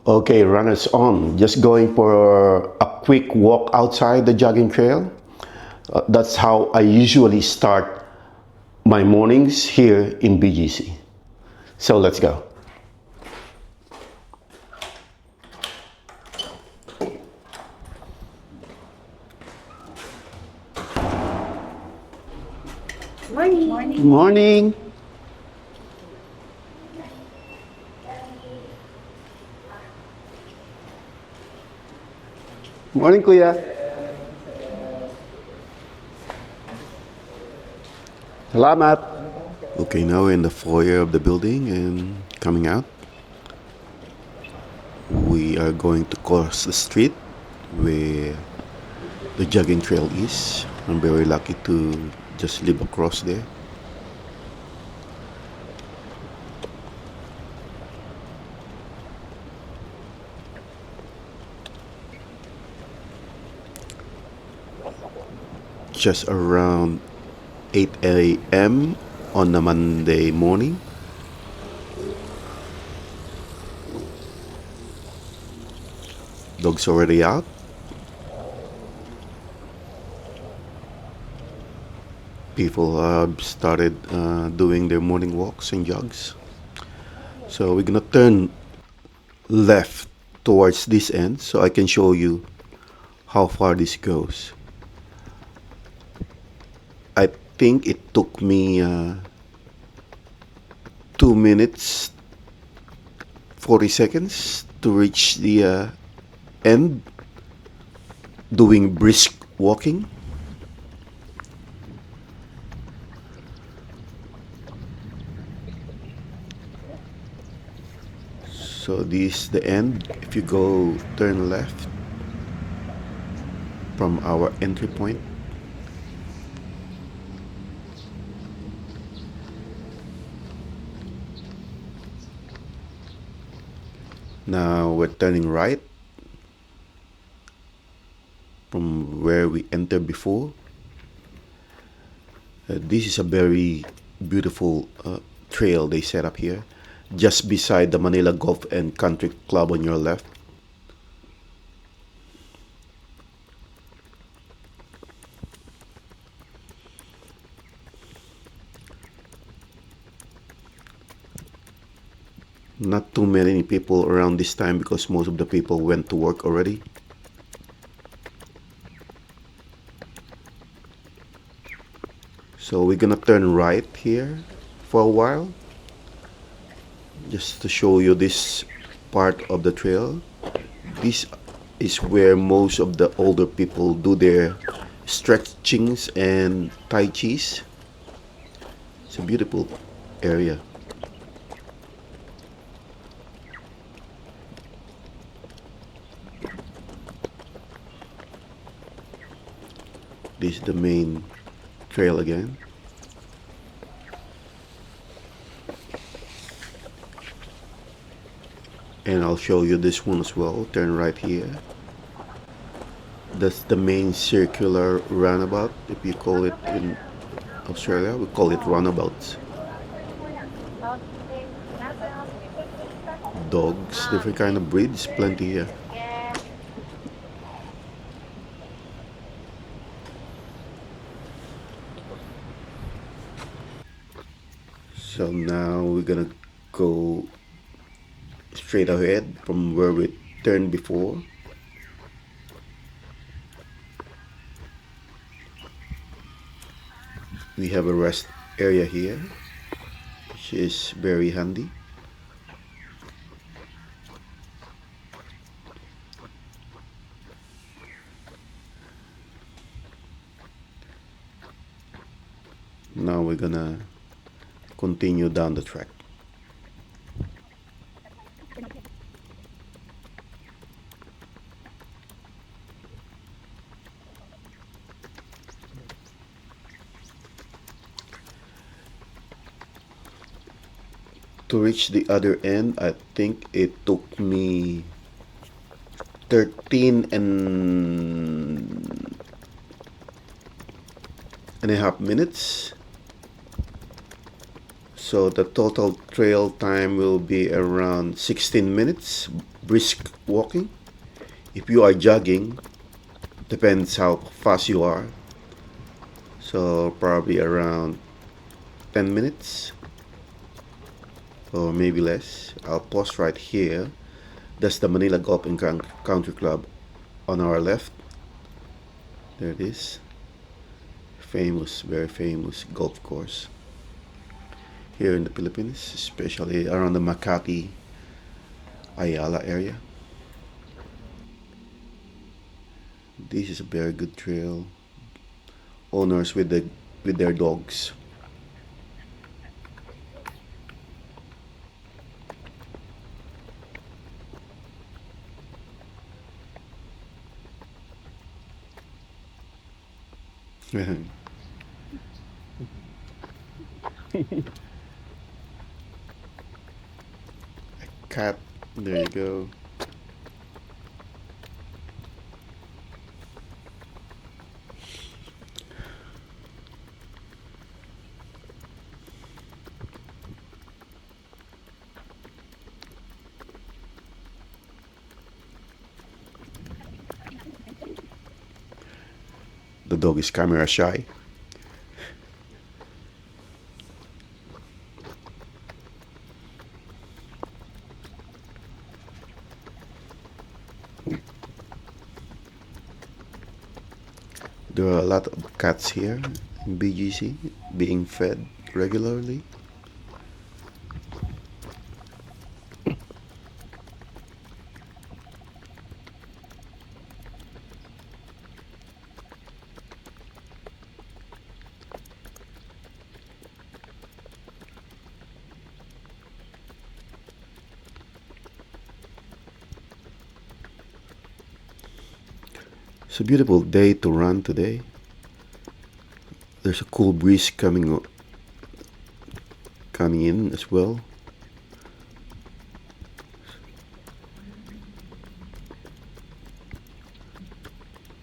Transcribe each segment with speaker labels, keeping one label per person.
Speaker 1: Okay, runners on. Just going for a quick walk outside the jogging trail. That's how I usually start my mornings here in BGC. So let's go.
Speaker 2: Morning.
Speaker 1: Good morning. Morning, Kuya. Salamat. Okay, now we're in the foyer of the building and coming out. We are going to cross the street where the jogging trail is. I'm very lucky to just live across there. Just around 8 a.m. on a Monday morning. Dogs already out. People have started doing their morning walks and jogs. So we're gonna turn left towards this end so I can show you how far this goes. I think it took me 2 minutes 40 seconds to reach the end doing brisk walking. So this is the end. If you go turn left from our entry point. Now we're turning right from where we entered before. This is a very beautiful trail they set up here, just beside the Manila Golf and Country Club on your left. Not too many people around this time because most of the people went to work already. So we're gonna turn right here for a while, just to show you this part of the trail. This is where most of the older people do their stretchings and tai chis. It's a beautiful area. This is the main trail again. And I'll show you this one as well. Turn right here. That's the main circular runabout, if you call it in Australia. We call it runabouts. Dogs, different kind of breeds, plenty here. So now we're gonna go straight ahead from where we turned before. We have a rest area here, which is very handy. Now we're gonna continue down the track. To reach the other end, I think it took me 13.5 minutes. So the total trail time will be around 16 minutes brisk walking. If you are jogging, depends how fast you are. So probably around 10 minutes or maybe less. I'll pause right here. That's the Manila Golf and Country Club on our left. There it is. Famous, very famous golf course here in the Philippines, especially around the Makati, Ayala area. This is a very good trail. Owners with their dogs. Cat, there you go. The dog is camera shy. There are a lot of cats here in BGC being fed regularly. It's a beautiful day to run today. There's a cool breeze coming in as well.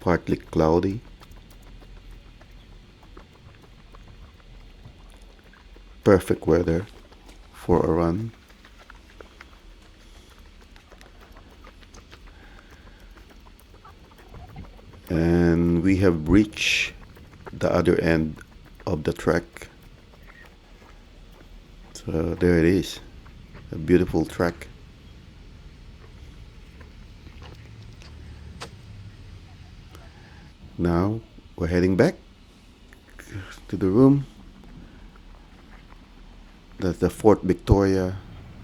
Speaker 1: Partly cloudy. Perfect weather for a run. And we have reached the other end of the track. So there it is, a beautiful track. Now we're heading back to the room. That's the Fort Victoria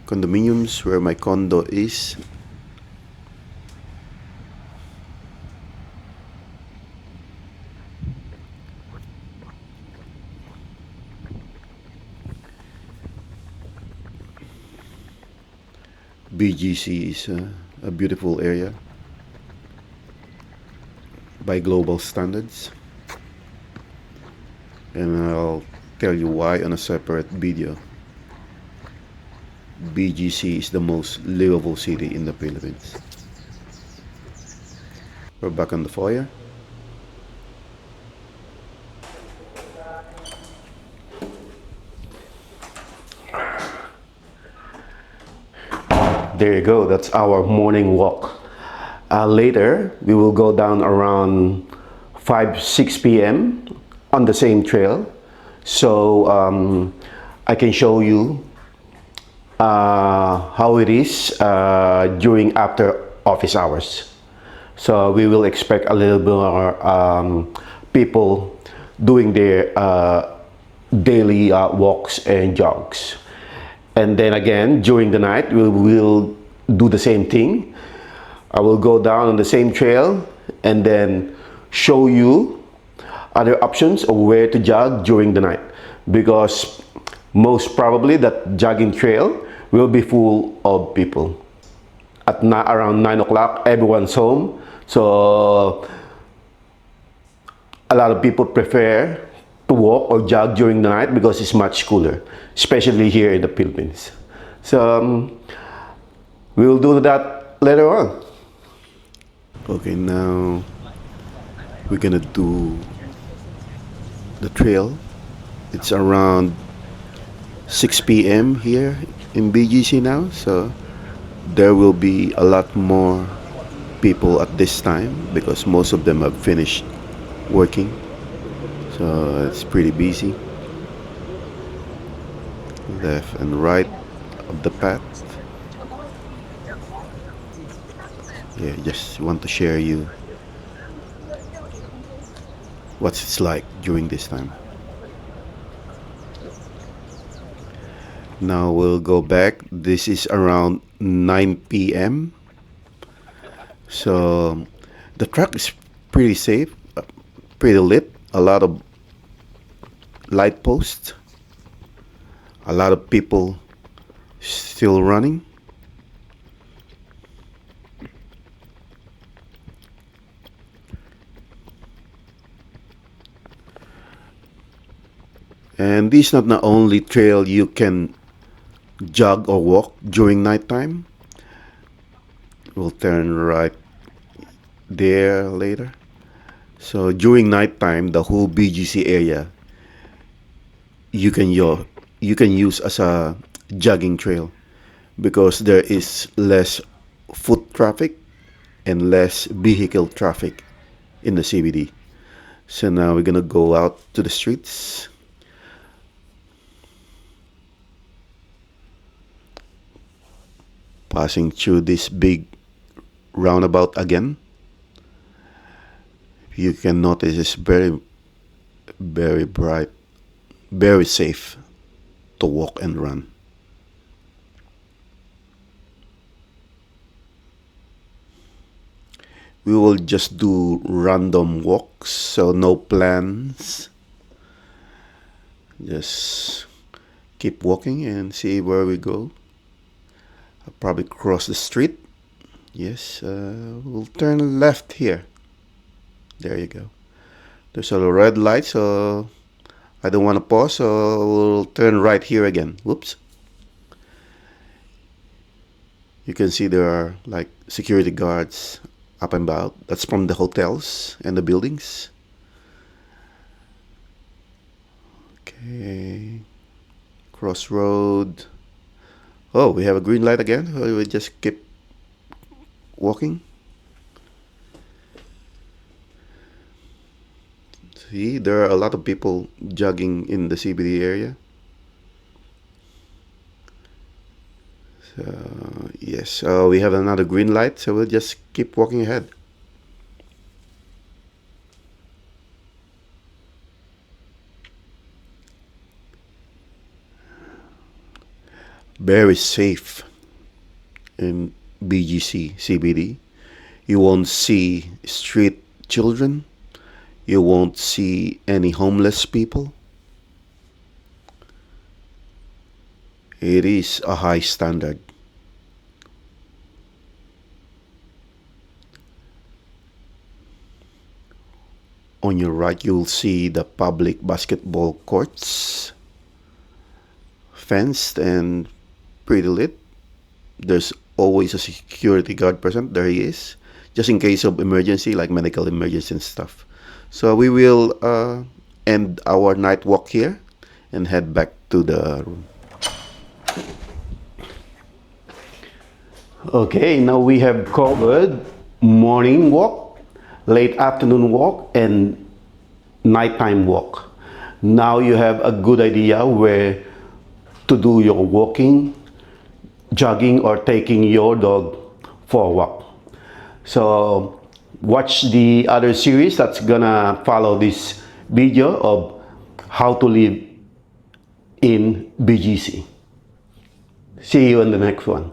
Speaker 1: condominiums where my condo is. BGC is a beautiful area by global standards, and I'll tell you why on a separate video. BGC is the most livable city in the Philippines. We're back on the foyer. There you go, that's our morning walk. Later, we will go down around 5-6 p.m. on the same trail. So I can show you how it is during after office hours. So we will expect a little bit more people doing their daily walks and jogs. And then again, during the night, we will do the same thing. I will go down on the same trail and then show you other options of where to jog during the night. Because most probably that jogging trail will be full of people. At around 9 o'clock, everyone's home. So a lot of people prefer to walk or jog during the night because it's much cooler, especially here in the Philippines. So we will do that later on. Okay, now we're gonna do the trail. It's around 6 p.m. here in BGC now, so There will be a lot more people at this time because most of them have finished working, so it's pretty busy. Left and right of the path. Yeah, just want to share you what it's like during this time. Now we'll go back. This is around 9 p.m. So the track is pretty safe, pretty lit. A lot of light posts, a lot of people still running. And this is not the only trail you can jog or walk during nighttime. We'll turn right there later. So during nighttime, the whole BGC area you can use as a jogging trail because there is less foot traffic and less vehicle traffic in the CBD. So now we're gonna go out to the streets. Passing through this big roundabout again. You can notice it's very, very bright, very safe to walk and run. We will just do random walks, so no plans. Just keep walking and see where we go. I'll probably cross the street. Yes, we'll turn left here. There you go. There's a red light, so I don't want to pause, so we'll turn right here again. Whoops. You can see there are like security guards up and about. That's from the hotels and the buildings. Okay. Crossroad. Oh, we have a green light again. So we just keep walking. See, there are a lot of people jogging in the CBD area. So, yes, we have another green light, so we'll just keep walking ahead. Very safe in BGC CBD. You won't see street children. You won't see any homeless people. It is a high standard. On your right, you'll see the public basketball courts, fenced and pretty lit. There's always a security guard present. There he is, just in case of emergency, like medical emergency and stuff. So we will end our night walk here and head back to the room. Okay, now we have covered morning walk, late afternoon walk, and nighttime walk. Now you have a good idea where to do your walking, jogging, or taking your dog for a walk. So watch the other series that's gonna follow this video of how to live in BGC. See you in the next one.